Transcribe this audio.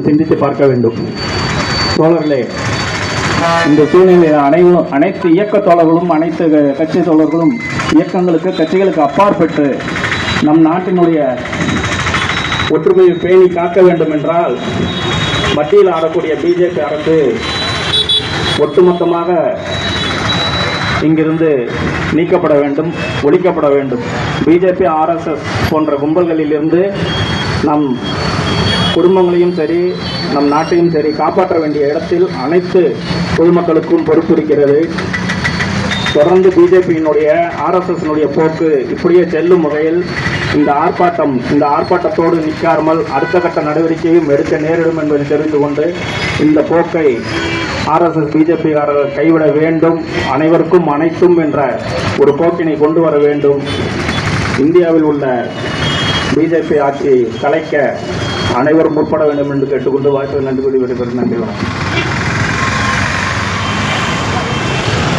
சிந்தித்து பார்க்க வேண்டும். தோழர்களே, இந்த சூழ்நிலையில் அனைத்து இயக்க தோழர்களும் அனைத்து கட்சி தோழர்களும் இயக்கங்களுக்கு கட்சிகளுக்கு அப்பாற்பட்டு நம் நாட்டினுடைய ஒற்றுமையை பேணி காக்க வேண்டும் என்றால் மத்தியில் ஆடக்கூடிய பிஜேபி அரசு ஒட்டுமொத்தமாக இங்கிருந்து நீக்கப்பட வேண்டும், ஒழிக்கப்பட வேண்டும். பிஜேபி ஆர்எஸ்எஸ் போன்ற கும்பல்களிலிருந்து நம் குடும்பங்களையும் சரி நம் நாட்டையும் சரி காப்பாற்ற வேண்டிய இடத்தில் அனைத்து பொதுமக்களுக்கும் பொறுப்பு இருக்கிறது. தொடர்ந்து பிஜேபியினுடைய ஆர்எஸ்எஸ்னுடைய போக்கு இப்படியே செல்லும் வகையில் இந்த ஆர்ப்பாட்டத்தோடு நிற்காமல் அடுத்த கட்ட நடவடிக்கையும் எடுக்க நேரிடும் என்பதை தெரிந்து கொண்டு இந்த போக்கை ஆர்எஸ்எஸ் பிஜேபிக்காரர்கள் கைவிட வேண்டும். அனைவருக்கும் அனைத்தும் என்ற ஒரு போக்கினை கொண்டு வர வேண்டும். இந்தியாவில் உள்ள பிஜேபி ஆட்சியை கலைக்க அனைவரும் முற்பட வேண்டும் என்று கேட்டுக்கொண்டு வாய்ப்பு நன்றி கூறி விடைபெறும். நன்றி.